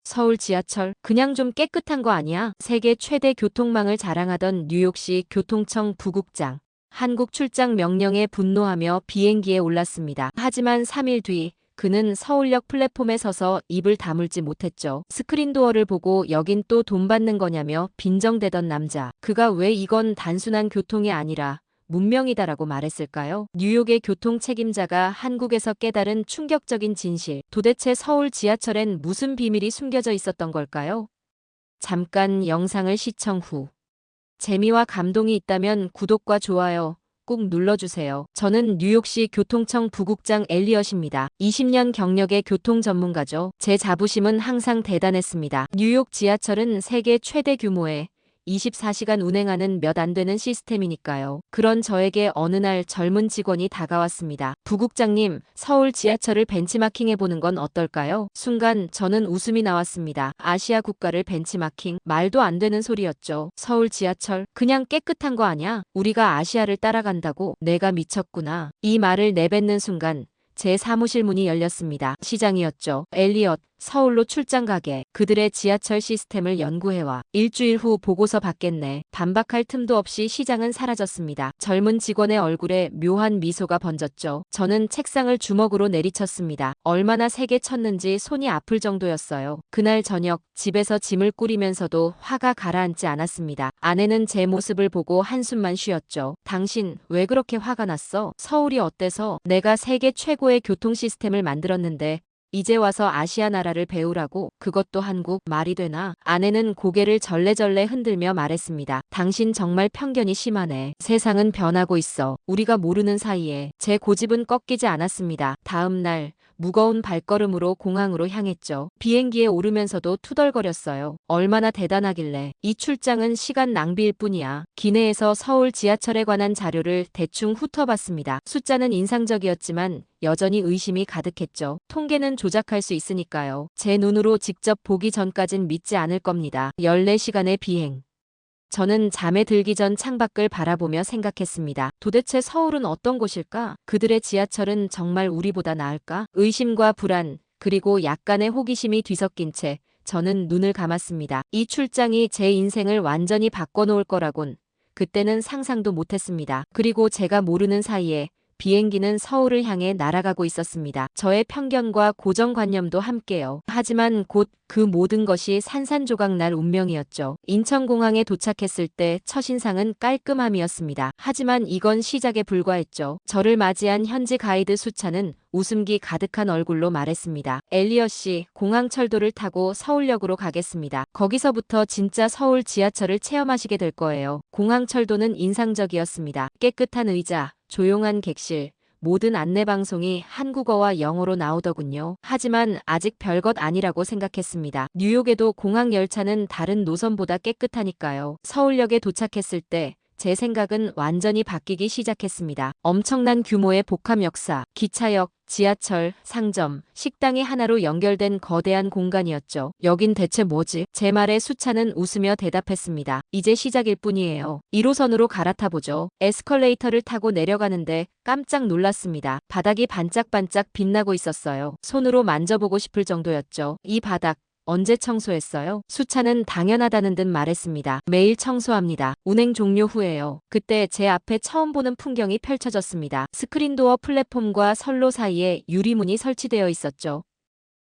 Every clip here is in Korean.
서울 지하철 그냥 좀 깨끗한 거 아니야? 세계 최대 교통망을 자랑하던 뉴욕시 교통청 부국장. 한국 출장 명령에 분노하며 비행기에 올랐습니다. 하지만 3일 뒤 그는 서울역 플랫폼에 서서 입을 다물지 못했죠. 스크린도어를 보고 여긴 또 돈 받는 거냐며 빈정대던 남자. 그가 왜 이건 단순한 교통이 아니라 문명이다라고 말했을까요? 뉴욕의 교통 책임자가 한국에서 깨달은 충격적인 진실. 도대체 서울 지하철엔 무슨 비밀이 숨겨져 있었던 걸까요? 잠깐 영상을 시청 후 재미와 감동이 있다면 구독과 좋아요 꾹 눌러주세요. 저는 뉴욕시 교통청 부국장 엘리엇입니다. 20년 경력의 교통 전문가죠. 제 자부심은 항상 대단했습니다. 뉴욕 지하철은 세계 최대 규모의 24시간 운행하는 몇 안 되는 시스템이니까요. 그런 저에게 어느 날 젊은 직원이 다가왔습니다. 부국장님, 서울 지하철을 벤치마킹해보는 건 어떨까요? 순간 저는 웃음이 나왔습니다. 아시아 국가를 벤치마킹? 말도 안 되는 소리였죠. 서울 지하철? 그냥 깨끗한 거 아냐? 우리가 아시아를 따라간다고? 내가 미쳤구나. 이 말을 내뱉는 순간 제 사무실 문이 열렸습니다. 시장이었죠. 엘리엇, 서울로 출장 가게. 그들의 지하철 시스템을 연구해와. 일주일 후 보고서 받겠네. 반박할 틈도 없이 시장은 사라졌습니다. 젊은 직원의 얼굴에 묘한 미소가 번졌죠. 저는 책상을 주먹으로 내리쳤습니다. 얼마나 세게 쳤는지 손이 아플 정도였어요. 그날 저녁 집에서 짐을 꾸리면서도 화가 가라앉지 않았습니다. 아내는 제 모습을 보고 한숨만 쉬었죠. 당신 왜 그렇게 화가 났어? 서울이 어때서? 내가 세계 최고의 교통 시스템을 만들었는데 이제 와서 아시아 나라를 배우라고? 그것도 한국? 말이 되나? 아내는 고개를 절레절레 흔들며 말했습니다. 당신 정말 편견이 심하네. 세상은 변하고 있어. 우리가 모르는 사이에. 제 고집은 꺾이지 않았습니다. 다음 날 무거운 발걸음으로 공항으로 향했죠. 비행기에 오르면서도 투덜거렸어요. 얼마나 대단하길래. 이 출장은 시간 낭비일 뿐이야. 기내에서 서울 지하철에 관한 자료를 대충 훑어봤습니다. 숫자는 인상적이었지만 여전히 의심이 가득했죠. 통계는 조작할 수 있으니까요. 제 눈으로 직접 보기 전까진 믿지 않을 겁니다. 14시간의 비행. 저는 잠에 들기 전 창밖을 바라보며 생각했습니다. 도대체 서울은 어떤 곳일까? 그들의 지하철은 정말 우리보다 나을까? 의심과 불안, 그리고 약간의 호기심이 뒤섞인 채 저는 눈을 감았습니다. 이 출장이 제 인생을 완전히 바꿔놓을 거라곤 그때는 상상도 못했습니다. 그리고 제가 모르는 사이에 비행기는 서울을 향해 날아가고 있었습니다. 저의 편견과 고정관념도 함께요. 하지만 곧 그 모든 것이 산산조각 날 운명이었죠. 인천공항에 도착했을 때 첫인상은 깔끔함이었습니다. 하지만 이건 시작에 불과했죠. 저를 맞이한 현지 가이드 수차는 웃음기 가득한 얼굴로 말했습니다. 엘리엇 씨, 공항 철도를 타고 서울역으로 가겠습니다. 거기서부터 진짜 서울 지하철을 체험하시게 될 거예요. 공항 철도는 인상적이었습니다. 깨끗한 의자, 조용한 객실, 모든 안내방송이 한국어와 영어로 나오더군요. 하지만 아직 별것 아니라고 생각했습니다. 뉴욕에도 공항 열차는 다른 노선보다 깨끗하니까요. 서울역에 도착했을 때 제 생각은 완전히 바뀌기 시작했습니다. 엄청난 규모의 복합 역사, 기차역, 지하철, 상점, 식당이 하나로 연결된 거대한 공간이었죠. 여긴 대체 뭐지? 제 말에 수차는 웃으며 대답했습니다. 이제 시작일 뿐이에요. 1호선으로 갈아타보죠. 에스컬레이터를 타고 내려가는데 깜짝 놀랐습니다. 바닥이 반짝반짝 빛나고 있었어요. 손으로 만져보고 싶을 정도였죠. 이 바닥 언제 청소했어요? 수차는 당연하다는 듯 말했습니다. 매일 청소합니다. 운행 종료 후에요. 그때 제 앞에 처음 보는 풍경이 펼쳐졌습니다. 스크린도어 플랫폼과 선로 사이에 유리문이 설치되어 있었죠.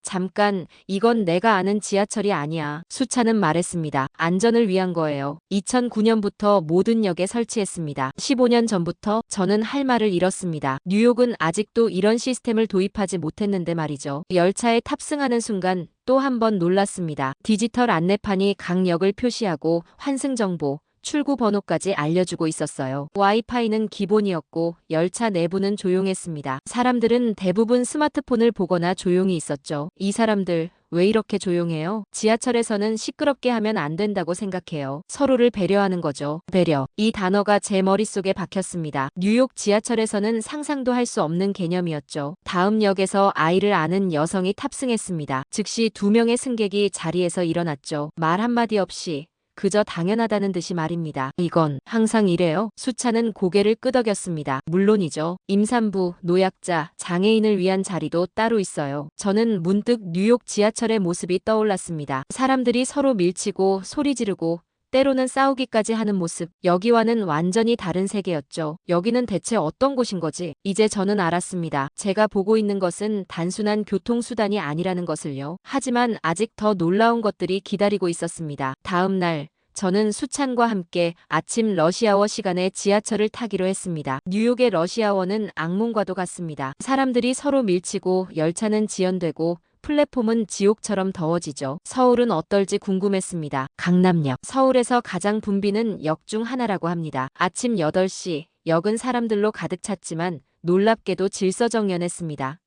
잠깐, 이건 내가 아는 지하철이 아니야. 수차는 말했습니다. 안전을 위한 거예요. 2009년부터 모든 역에 설치했습니다. 15년 전부터 저는 할 말을 잃었습니다. 뉴욕은 아직도 이런 시스템을 도입하지 못했는데 말이죠. 열차에 탑승하는 순간 또 한 번 놀랐습니다. 디지털 안내판이 각 역을 표시하고 환승 정보, 출구 번호까지 알려주고 있었어요. 와이파이는 기본이었고 열차 내부는 조용했습니다. 사람들은 대부분 스마트폰을 보거나 조용히 있었죠. 이 사람들 왜 이렇게 조용해요? 지하철에서는 시끄럽게 하면 안 된다고 생각해요. 서로를 배려하는 거죠. 배려. 이 단어가 제 머릿속에 박혔습니다. 뉴욕 지하철에서는 상상도 할 수 없는 개념이었죠. 다음 역에서 아이를 아는 여성이 탑승했습니다. 즉시 2명의 승객이 자리에서 일어났죠. 말 한마디 없이 그저 당연하다는 듯이 말입니다. 이건 항상 이래요. 수찬은 고개를 끄덕였습니다. 물론이죠. 임산부, 노약자, 장애인을 위한 자리도 따로 있어요. 저는 문득 뉴욕 지하철의 모습이 떠올랐습니다. 사람들이 서로 밀치고 소리 지르고 때로는 싸우기까지 하는 모습. 여기와는 완전히 다른 세계였죠. 여기는 대체 어떤 곳인 거지? 이제 저는 알았습니다. 제가 보고 있는 것은 단순한 교통수단이 아니라는 것을요. 하지만 아직 더 놀라운 것들이 기다리고 있었습니다. 다음 날 저는 수찬과 함께 아침 러시아워 시간에 지하철을 타기로 했습니다. 뉴욕의 러시아워는 악몽과도 같습니다. 사람들이 서로 밀치고 열차는 지연되고 플랫폼은 지옥처럼 더워지죠. 서울은 어떨지 궁금했습니다. 강남역. 서울에서 가장 붐비는 역 중 하나라고 합니다. 아침 8시, 역은 사람들로 가득 찼지만 놀랍게도 질서정연했습니다.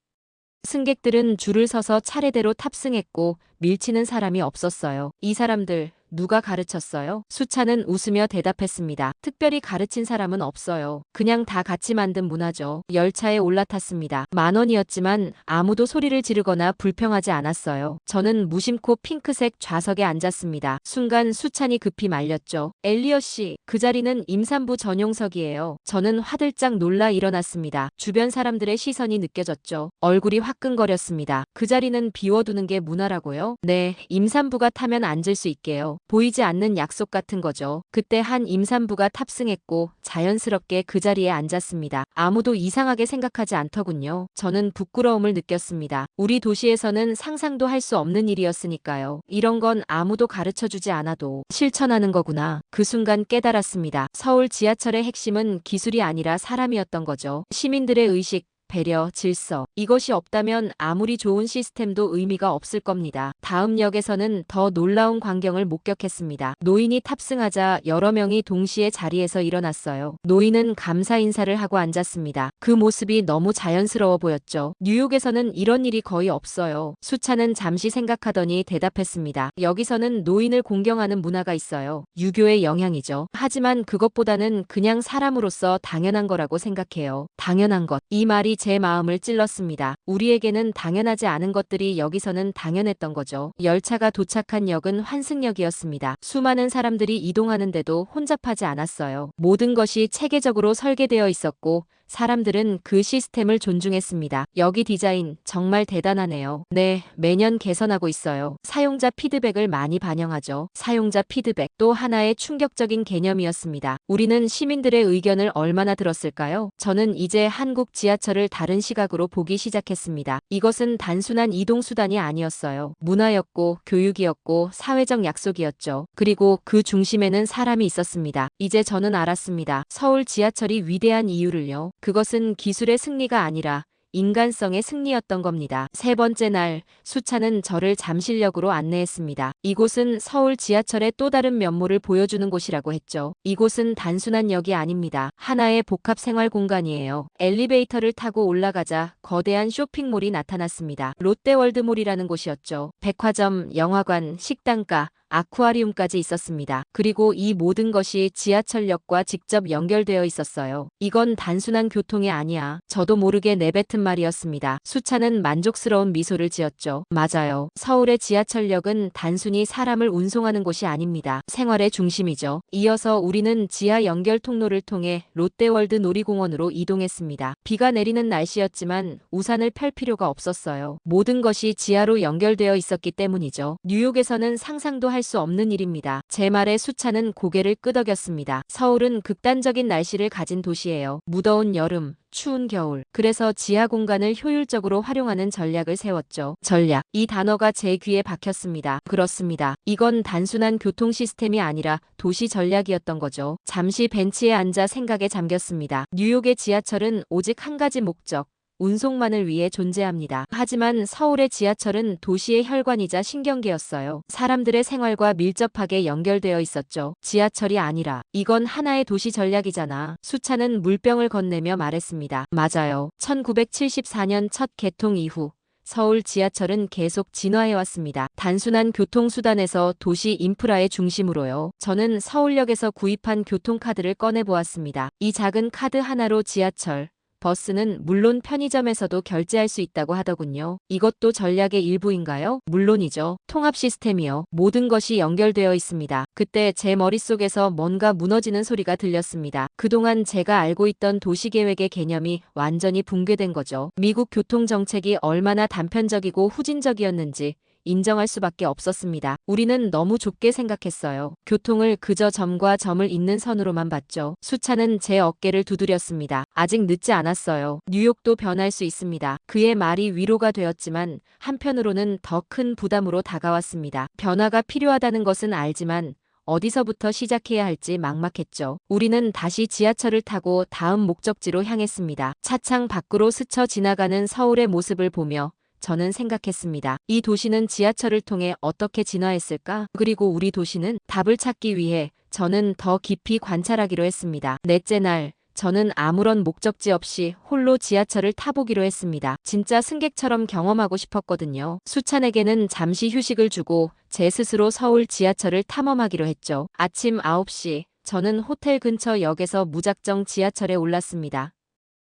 승객들은 줄을 서서 차례대로 탑승했고 밀치는 사람이 없었어요. 이 사람들 누가 가르쳤어요? 수찬은 웃으며 대답했습니다. 특별히 가르친 사람은 없어요. 그냥 다 같이 만든 문화죠. 열차에 올라탔습니다. 10,000원이었지만 아무도 소리를 지르거나 불평하지 않았어요. 저는 무심코 핑크색 좌석에 앉았습니다. 순간 수찬이 급히 말렸죠. 엘리어 씨, 그 자리는 임산부 전용석이에요. 저는 화들짝 놀라 일어났습니다. 주변 사람들의 시선이 느껴졌죠. 얼굴이 화끈거렸습니다. 그 자리는 비워두는 게 문화라고요? 네, 임산부가 타면 앉을 수 있게요. 보이지 않는 약속 같은 거죠. 그때 한 임산부가 탑승했고 자연스럽게 그 자리에 앉았습니다. 아무도 이상하게 생각하지 않더군요. 저는 부끄러움을 느꼈습니다. 우리 도시에서는 상상도 할 수 없는 일이었으니까요. 이런 건 아무도 가르쳐주지 않아도 실천하는 거구나. 그 순간 깨달았습니다. 서울 지하철의 핵심은 기술이 아니라 사람이었던 거죠. 시민들의 의식, 배려, 질서. 이것이 없다면 아무리 좋은 시스템도 의미가 없을 겁니다. 다음 역에서는 더 놀라운 광경을 목격했습니다. 노인이 탑승하자 여러 명이 동시에 자리에서 일어났어요. 노인은 감사 인사를 하고 앉았습니다. 그 모습이 너무 자연스러워 보였죠. 뉴욕에서는 이런 일이 거의 없어요. 수찬은 잠시 생각하더니 대답했습니다. 여기서는 노인을 공경하는 문화가 있어요. 유교의 영향이죠. 하지만 그것보다는 그냥 사람으로서 당연한 거라고 생각해요. 당연한 것. 이 말이 제 마음을 찔렀습니다. 우리에게는 당연하지 않은 것들이 여기서는 당연했던 거죠. 열차가 도착한 역은 환승역이었습니다. 수많은 사람들이 이동하는데도 혼잡하지 않았어요. 모든 것이 체계적으로 설계되어 있었고 사람들은 그 시스템을 존중했습니다. 여기 디자인 정말 대단하네요. 네, 매년 개선하고 있어요. 사용자 피드백을 많이 반영하죠. 사용자 피드백 또 하나의 충격적인 개념이었습니다. 우리는 시민들의 의견을 얼마나 들었을까요? 저는 이제 한국 지하철을 다른 시각으로 보기 시작했습니다. 이것은 단순한 이동수단이 아니었어요. 문화였고 교육이었고 사회적 약속이었죠. 그리고 그 중심에는 사람이 있었습니다. 이제 저는 알았습니다. 서울 지하철이 위대한 이유를요. 그것은 기술의 승리가 아니라 인간성의 승리였던 겁니다. 세 번째 날, 수찬은 저를 잠실역으로 안내했습니다. 이곳은 서울 지하철의 또 다른 면모를 보여주는 곳이라고 했죠. 이곳은 단순한 역이 아닙니다. 하나의 복합 생활 공간이에요. 엘리베이터를 타고 올라가자 거대한 쇼핑몰이 나타났습니다. 롯데월드몰이라는 곳이었죠. 백화점, 영화관, 식당가, 아쿠아리움까지 있었습니다. 그리고 이 모든 것이 지하철역과 직접 연결되어 있었어요. 이건 단순한 교통이 아니야. 저도 모르게 내뱉은 말이었습니다. 수찬은 만족스러운 미소를 지었죠. 맞아요. 서울의 지하철역은 단순히 사람을 운송하는 곳이 아닙니다. 생활의 중심이죠. 이어서 우리는 지하 연결 통로를 통해 롯데월드 놀이공원으로 이동했습니다. 비가 내리는 날씨였지만 우산을 펼 필요가 없었어요. 모든 것이 지하로 연결되어 있었기 때문이죠. 뉴욕에서는 상상도 할 수 없는 일입니다. 제 말에 수찬은 고개를 끄덕였습니다. 서울은 극단적인 날씨를 가진 도시예요. 무더운 여름, 추운 겨울. 그래서 지하 공간을 효율적으로 활용하는 전략을 세웠죠. 전략. 이 단어가 제 귀에 박혔습니다. 그렇습니다. 이건 단순한 교통 시스템이 아니라 도시 전략이었던 거죠. 잠시 벤치에 앉아 생각에 잠겼습니다. 뉴욕의 지하철은 오직 한 가지 목적. 운송만을 위해 존재합니다. 하지만 서울의 지하철은 도시의 혈관이자 신경계였어요. 사람들의 생활과 밀접하게 연결되어 있었죠. 지하철이 아니라 이건 하나의 도시 전략이잖아. 수찬은 물병을 건네며 말했습니다. 맞아요. 1974년 첫 개통 이후 서울 지하철은 계속 진화해왔습니다. 단순한 교통수단에서 도시 인프라의 중심으로요. 저는 서울역에서 구입한 교통카드를 꺼내보았습니다. 이 작은 카드 하나로 지하철, 버스는 물론 편의점에서도 결제할 수 있다고 하더군요. 이것도 전략의 일부인가요? 물론이죠. 통합 시스템이요. 모든 것이 연결되어 있습니다. 그때 제 머릿속에서 뭔가 무너지는 소리가 들렸습니다. 그동안 제가 알고 있던 도시계획의 개념이 완전히 붕괴된 거죠. 미국 교통정책이 얼마나 단편적이고 후진적이었는지 인정할 수밖에 없었습니다. 우리는 너무 좁게 생각했어요. 교통을 그저 점과 점을 잇는 선으로만 봤죠. 수차는 제 어깨를 두드렸습니다. 아직 늦지 않았어요. 뉴욕도 변할 수 있습니다. 그의 말이 위로가 되었지만 한편으로는 더 큰 부담으로 다가왔습니다. 변화가 필요하다는 것은 알지만 어디서부터 시작해야 할지 막막했죠. 우리는 다시 지하철을 타고 다음 목적지로 향했습니다. 차창 밖으로 스쳐 지나가는 서울의 모습을 보며 저는 생각했습니다. 이 도시는 지하철을 통해 어떻게 진화했을까? 그리고 우리 도시는? 답을 찾기 위해 저는 더 깊이 관찰하기로 했습니다. 넷째 날, 저는 아무런 목적지 없이 홀로 지하철을 타보기로 했습니다. 진짜 승객처럼 경험하고 싶었거든요. 수찬에게는 잠시 휴식을 주고 제 스스로 서울 지하철을 탐험하기로 했죠. 아침 9시, 저는 호텔 근처 역에서 무작정 지하철에 올랐습니다.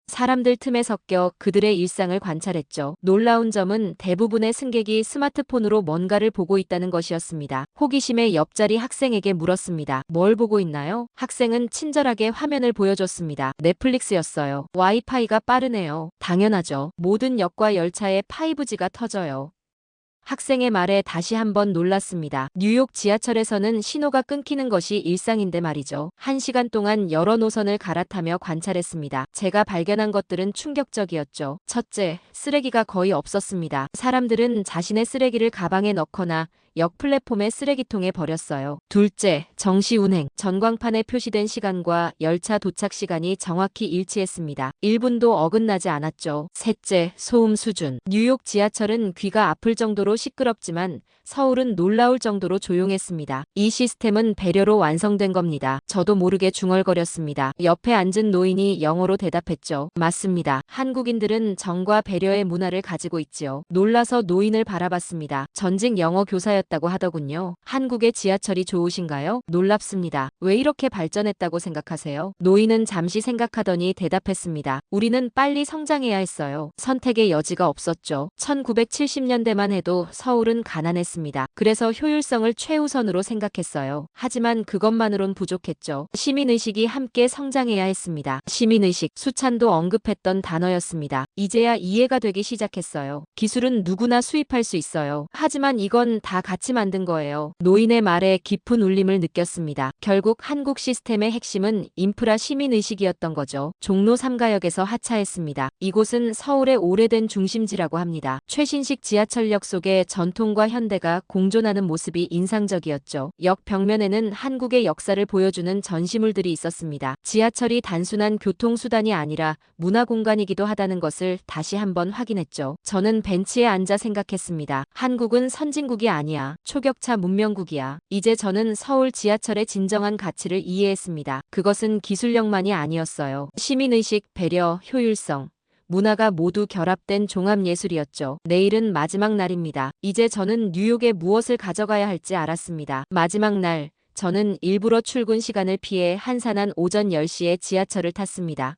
사람들 틈에 섞여 그들의 일상을 관찰했죠. 놀라운 점은 대부분의 승객이 스마트폰으로 뭔가를 보고 있다는 것이었습니다. 호기심에 옆자리 학생에게 물었습니다. 뭘 보고 있나요? 학생은 친절하게 화면을 보여줬습니다. 넷플릭스였어요. 와이파이가 빠르네요. 당연하죠. 모든 역과 열차에 5G가 터져요. 학생의 말에 다시 한번 놀랐습니다. 뉴욕 지하철에서는 신호가 끊기는 것이 일상인데 말이죠. 1시간 동안 여러 노선을 갈아타며 관찰했습니다. 제가 발견한 것들은 충격적이었죠. 첫째, 쓰레기가 거의 없었습니다. 사람들은 자신의 쓰레기를 가방에 넣거나 역 플랫폼의 쓰레기통에 버렸어요. 둘째, 정시 운행. 전광판에 표시된 시간과 열차 도착 시간이 정확히 일치했습니다. 1분도 어긋나지 않았죠. 셋째, 소음 수준. 뉴욕 지하철은 귀가 아플 정도로 시끄럽지만 서울은 놀라울 정도로 조용했습니다. 이 시스템은 배려로 완성된 겁니다. 저도 모르게 중얼거렸습니다. 옆에 앉은 노인이 영어로 대답했죠. 맞습니다. 한국인들은 정과 배려의 문화를 가지고 있지요. 놀라서 노인을 바라봤습니다. 전직 영어 교사였다고 하더군요. 한국의 지하철이 좋으신가요? 놀랍습니다. 왜 이렇게 발전했다고 생각하세요? 노인은 잠시 생각하더니 대답했습니다. 우리는 빨리 성장해야 했어요. 선택의 여지가 없었죠. 1970년대만 해도 서울은 가난했습니다. 그래서 효율성을 최우선으로 생각했어요. 하지만 그것만으론 부족했죠. 시민의식이 함께 성장해야 했습니다. 시민의식, 수찬도 언급했던 단어였습니다. 이제야 이해가 되기 시작했어요. 기술은 누구나 수입할 수 있어요. 하지만 이건 다 같이 만든 거예요. 노인의 말에 깊은 울림을 느꼈습니다. 결국 한국 시스템의 핵심은 인프라 시민의식이었던 거죠. 종로 3가역에서 하차했습니다. 이곳은 서울의 오래된 중심지라고 합니다. 최신식 지하철역 속에 전통과 현대가 공존하는 모습이 인상적이었죠. 역 벽면에는 한국의 역사를 보여주는 전시물들이 있었습니다. 지하철이 단순한 교통수단이 아니라 문화공간이기도 하다는 것을 다시 한번 확인했죠. 저는 벤치에 앉아 생각했습니다. 한국은 선진국이 아니야. 초격차 문명국이야. 이제 저는 서울 지하철의 진정한 가치를 이해했습니다. 그것은 기술력만이 아니었어요. 시민의식, 배려, 효율성. 문화가 모두 결합된 종합예술이었죠. 내일은 마지막 날입니다. 이제 저는 뉴욕에 무엇을 가져가야 할지 알았습니다. 마지막 날, 저는 일부러 출근 시간을 피해 한산한 오전 10시에 지하철을 탔습니다.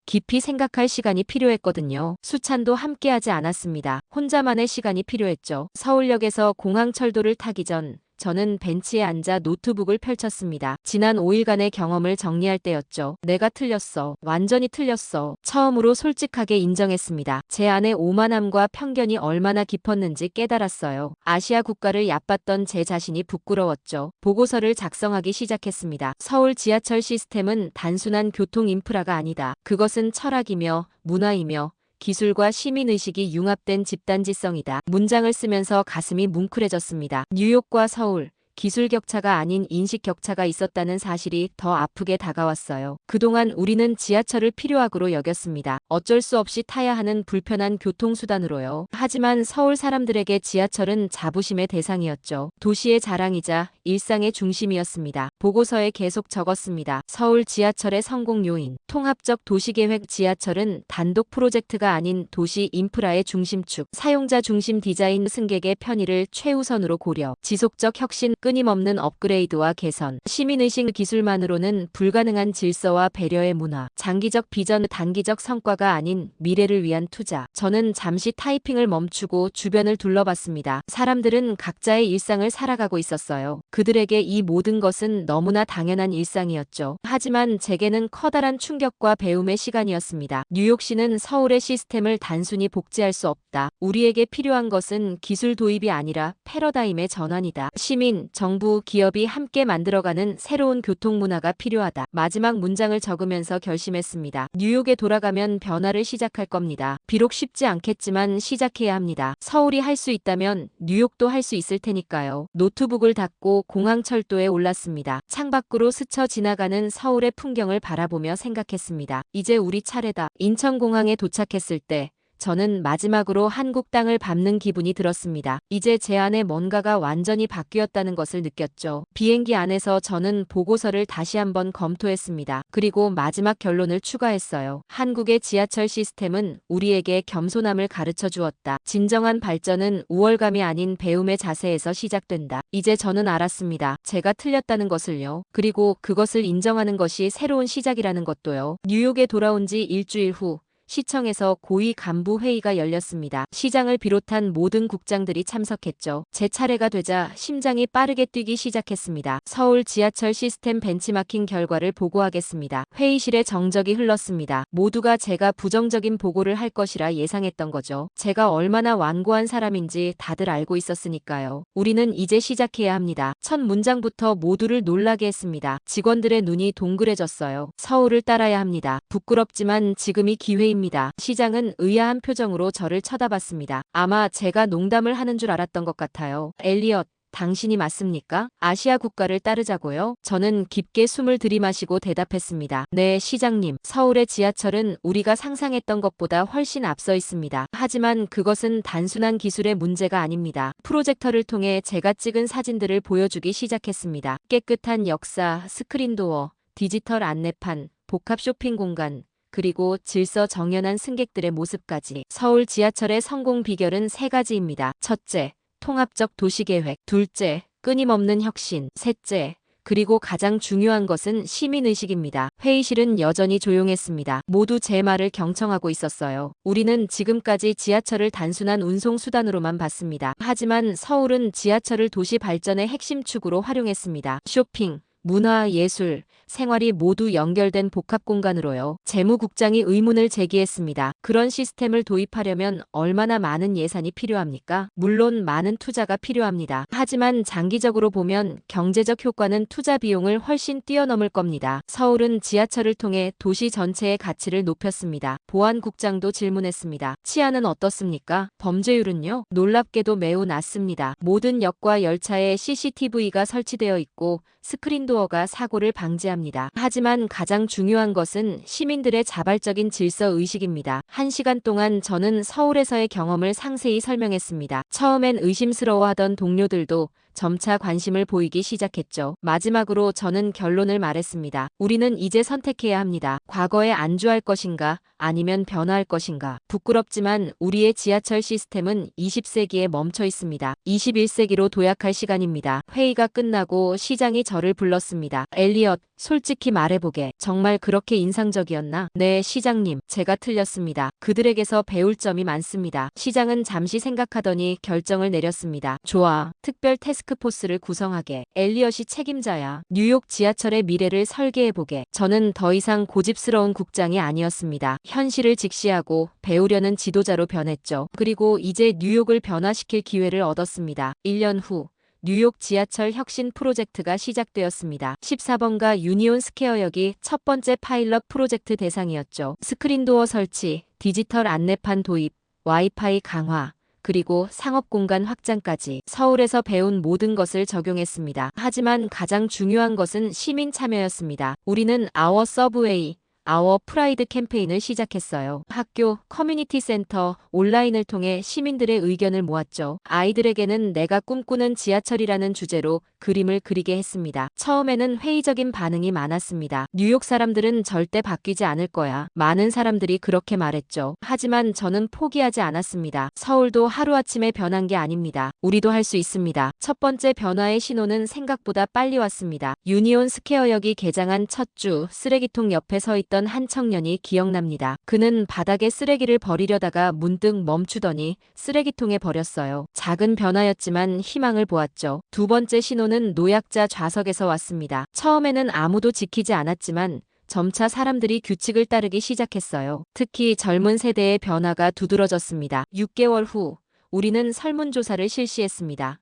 깊이 생각할 시간이 필요했거든요. 수찬도 함께하지 않았습니다. 혼자만의 시간이 필요했죠. 서울역에서 공항철도를 타기 전 저는 벤치에 앉아 노트북을 펼쳤습니다. 지난 5일간의 경험을 정리할 때였죠. 내가 틀렸어. 완전히 틀렸어. 처음으로 솔직하게 인정했습니다. 제 안에 오만함과 편견이 얼마나 깊었는지 깨달았어요. 아시아 국가를 얕봤던 제 자신이 부끄러웠죠. 보고서를 작성하기 시작했습니다. 서울 지하철 시스템은 단순한 교통 인프라가 아니다. 그것은 철학이며 문화이며 기술과 시민의식이 융합된 집단지성이다. 문장을 쓰면서 가슴이 뭉클해졌습니다. 뉴욕과 서울, 기술 격차가 아닌 인식 격차가 있었다는 사실이 더 아프게 다가왔어요. 그동안 우리는 지하철을 필요악으로 여겼습니다. 어쩔 수 없이 타야 하는 불편한 교통수단으로요. 하지만 서울 사람들에게 지하철은 자부심의 대상이었죠. 도시의 자랑이자 일상의 중심이었습니다. 보고서에 계속 적었습니다. 서울 지하철의 성공 요인. 통합적 도시계획. 지하철은 단독 프로젝트가 아닌 도시 인프라의 중심축. 사용자 중심 디자인. 승객의 편의를 최우선으로 고려. 지속적 혁신. 끊임없는 업그레이드와 개선, 시민의식 기술만으로는 불가능한 질서와 배려의 문화, 장기적 비전, 단기적 성과가 아닌 미래를 위한 투자. 저는 잠시 타이핑을 멈추고 주변을 둘러봤습니다. 사람들은 각자의 일상을 살아가고 있었어요. 그들에게 이 모든 것은 너무나 당연한 일상이었죠. 하지만 제게는 커다란 충격과 배움의 시간이었습니다. 뉴욕시는 서울의 시스템을 단순히 복제할 수 없다. 우리에게 필요한 것은 기술 도입이 아니라 패러다임의 전환이다. 시민, 정부, 기업이 함께 만들어가는 새로운 교통 문화가 필요하다. 마지막 문장을 적으면서 결심했습니다. 뉴욕에 돌아가면 변화를 시작할 겁니다. 비록 쉽지 않겠지만 시작해야 합니다. 서울이 할 수 있다면 뉴욕도 할 수 있을 테니까요. 노트북을 닫고 공항철도에 올랐습니다. 창밖으로 스쳐 지나가는 서울의 풍경을 바라보며 생각했습니다. 이제 우리 차례다. 인천공항에 도착했을 때 저는 마지막으로 한국 땅을 밟는 기분이 들었습니다. 이제 제 안에 뭔가가 완전히 바뀌었다는 것을 느꼈죠. 비행기 안에서 저는 보고서를 다시 한번 검토했습니다. 그리고 마지막 결론을 추가했어요. 한국의 지하철 시스템은 우리에게 겸손함을 가르쳐 주었다. 진정한 발전은 우월감이 아닌 배움의 자세에서 시작된다. 이제 저는 알았습니다. 제가 틀렸다는 것을요. 그리고 그것을 인정하는 것이 새로운 시작이라는 것도요. 뉴욕에 돌아온 지 일주일 후 시청에서 고위 간부 회의가 열렸습니다. 시장을 비롯한 모든 국장들이 참석했죠. 제 차례가 되자 심장이 빠르게 뛰기 시작했습니다. 서울 지하철 시스템 벤치마킹 결과를 보고하겠습니다. 회의실에 정적이 흘렀습니다. 모두가 제가 부정적인 보고를 할 것이라 예상했던 거죠. 제가 얼마나 완고한 사람인지 다들 알고 있었으니까요. 우리는 이제 시작해야 합니다. 첫 문장부터 모두를 놀라게 했습니다. 직원들의 눈이 동그래졌어요. 서울을 따라야 합니다. 부끄럽지만 지금이 기회입니다. 시장은 의아한 표정으로 저를 쳐다봤습니다. 아마 제가 농담을 하는 줄 알았던 것 같아요. 엘리엇, 당신이 맞습니까? 아시아 국가를 따르자고요? 저는 깊게 숨을 들이마시고 대답했습니다. 네, 시장님. 서울의 지하철은 우리가 상상했던 것보다 훨씬 앞서 있습니다. 하지만 그것은 단순한 기술의 문제가 아닙니다. 프로젝터를 통해 제가 찍은 사진들을 보여주기 시작했습니다. 깨끗한 역사, 스크린도어, 디지털 안내판, 복합 쇼핑 공간, 그리고 질서 정연한 승객들의 모습까지. 서울 지하철의 성공 비결은 세 가지입니다. 첫째, 통합적 도시계획. 둘째, 끊임없는 혁신. 셋째, 그리고 가장 중요한 것은 시민의식입니다. 회의실은 여전히 조용했습니다. 모두 제 말을 경청하고 있었어요. 우리는 지금까지 지하철을 단순한 운송수단으로만 봤습니다. 하지만 서울은 지하철을 도시 발전의 핵심 축으로 활용했습니다. 쇼핑, 문화, 예술, 생활이 모두 연결된 복합 공간으로요. 재무국장이 의문을 제기했습니다. 그런 시스템을 도입하려면 얼마나 많은 예산이 필요합니까? 물론 많은 투자가 필요합니다. 하지만 장기적으로 보면 경제적 효과는 투자 비용을 훨씬 뛰어넘을 겁니다. 서울은 지하철을 통해 도시 전체의 가치를 높였습니다. 보안국장도 질문했습니다. 치안은 어떻습니까? 범죄율은요? 놀랍게도 매우 낮습니다. 모든 역과 열차에 CCTV가 설치되어 있고 스크린도어가 사고를 방지합니다. 하지만 가장 중요한 것은 시민들의 자발적인 질서 의식입니다. 1시간 동안 저는 서울에서의 경험을 상세히 설명했습니다. 처음엔 의심스러워하던 동료들도 점차 관심을 보이기 시작했죠. 마지막으로 저는 결론을 말했습니다. 우리는 이제 선택해야 합니다. 과거에 안주할 것인가, 아니면 변화할 것인가. 부끄럽지만 우리의 지하철 시스템은 20세기에 멈춰 있습니다. 21세기로 도약할 시간입니다. 회의가 끝나고 시장이 저를 불렀습니다. 엘리엇, 솔직히 말해보게. 정말 그렇게 인상적이었나? 네, 시장님. 제가 틀렸습니다. 그들에게서 배울 점이 많습니다. 시장은 잠시 생각하더니 결정을 내렸습니다. 좋아. 특별 테스크포스를 구성하게. 엘리엇이 책임자야. 뉴욕 지하철의 미래를 설계해보게. 저는 더 이상 고집스러운 국장이 아니었습니다. 현실을 직시하고 배우려는 지도자로 변했죠. 그리고 이제 뉴욕을 변화시킬 기회를 얻었습니다. 1년 후. 뉴욕 지하철 혁신 프로젝트가 시작되었습니다. 14번가 유니온 스퀘어역이 첫 번째 파일럿 프로젝트 대상이었죠. 스크린도어 설치, 디지털 안내판 도입, 와이파이 강화, 그리고 상업공간 확장까지 서울에서 배운 모든 것을 적용했습니다. 하지만 가장 중요한 것은 시민 참여였습니다. 우리는 Our Subway, 아워 프라이드 캠페인을 시작했어요. 학교, 커뮤니티 센터, 온라인을 통해 시민들의 의견을 모았죠. 아이들에게는 내가 꿈꾸는 지하철이라는 주제로 그림을 그리게 했습니다. 처음에는 회의적인 반응이 많았습니다. 뉴욕 사람들은 절대 바뀌지 않을 거야. 많은 사람들이 그렇게 말했죠. 하지만 저는 포기하지 않았습니다. 서울도 하루아침에 변한 게 아닙니다. 우리도 할 수 있습니다. 첫 번째 변화의 신호는 생각보다 빨리 왔습니다. 유니온 스퀘어역이 개장한 첫 주, 쓰레기통 옆에 서 있던 한 청년이 기억납니다. 그는 바닥에 쓰레기를 버리려다가 문득 멈추더니 쓰레기통에 버렸어요. 작은 변화였지만 희망을 보았죠. 두 번째 신호는 노약자 좌석에서 왔습니다. 처음에는 아무도 지키지 않았지만 점차 사람들이 규칙을 따르기 시작했어요. 특히 젊은 세대의 변화가 두드러졌습니다. 6개월 후 우리는 설문조사를 실시했습니다.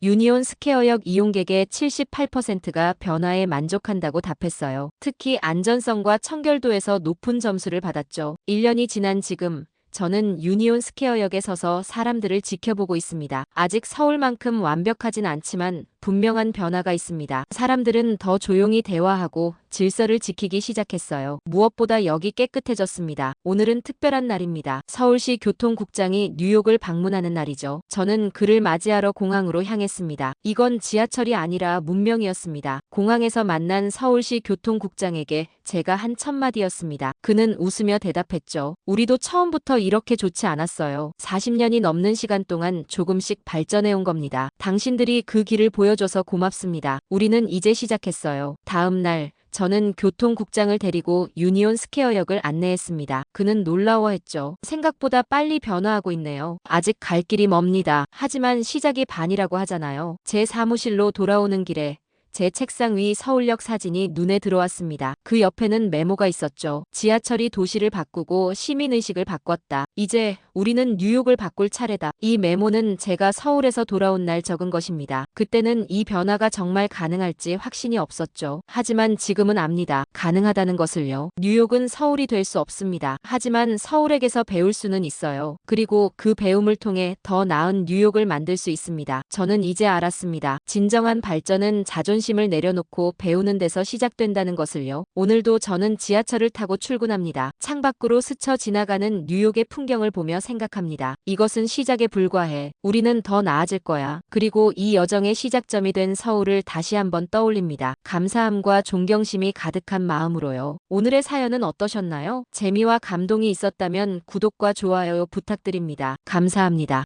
유니온 스퀘어역 이용객의 78%가 변화에 만족한다고 답했어요. 특히 안전성과 청결도에서 높은 점수를 받았죠. 1년이 지난 지금 저는 유니온 스퀘어역에 서서 사람들을 지켜보고 있습니다. 아직 서울만큼 완벽하진 않지만 분명한 변화가 있습니다. 사람들은 더 조용히 대화하고 질서를 지키기 시작했어요. 무엇보다 역이 깨끗해졌습니다. 오늘은 특별한 날입니다. 서울시 교통국장이 뉴욕을 방문하는 날이죠. 저는 그를 맞이하러 공항으로 향했습니다. 이건 지하철이 아니라 문명이었습니다. 공항에서 만난 서울시 교통국장에게 제가 한 첫마디였습니다. 그는 웃으며 대답했죠. 우리도 처음부터 이렇게 좋지 않았어요. 40년이 넘는 시간 동안 조금씩 발전해온 겁니다. 당신들이 그 길을 보여줘서 고맙습니다. 우리는 이제 시작했어요. 다음 날 저는 교통국장을 데리고 유니온 스퀘어역을 안내했습니다. 그는 놀라워했죠. 생각보다 빨리 변화하고 있네요. 아직 갈 길이 멉니다. 하지만 시작이 반이라고 하잖아요. 제 사무실로 돌아오는 길에 제 책상 위 서울역 사진이 눈에 들어왔습니다. 그 옆에는 메모가 있었죠. 지하철이 도시를 바꾸고 시민의식을 바꿨다. 이제 우리는 뉴욕을 바꿀 차례다. 이 메모는 제가 서울에서 돌아온 날 적은 것입니다. 그때는 이 변화가 정말 가능할지 확신이 없었죠. 하지만 지금은 압니다. 가능하다는 것을요. 뉴욕은 서울이 될 수 없습니다. 하지만 서울에게서 배울 수는 있어요. 그리고 그 배움을 통해 더 나은 뉴욕을 만들 수 있습니다. 저는 이제 알았습니다. 진정한 발전은 자존심을 내려놓고 배우는 데서 시작된다는 것을요. 오늘도 저는 지하철을 타고 출근합니다. 창밖으로 스쳐 지나가는 뉴욕의 풍경을 보며 생각합니다. 이것은 시작에 불과해. 우리는 더 나아질 거야. 그리고 이 여정의 시작점이 된 서울을 다시 한번 떠올립니다. 감사함과 존경심이 가득한 마음으로요. 오늘의 사연은 어떠셨나요? 재미와 감동이 있었다면 구독과 좋아요 부탁드립니다. 감사합니다.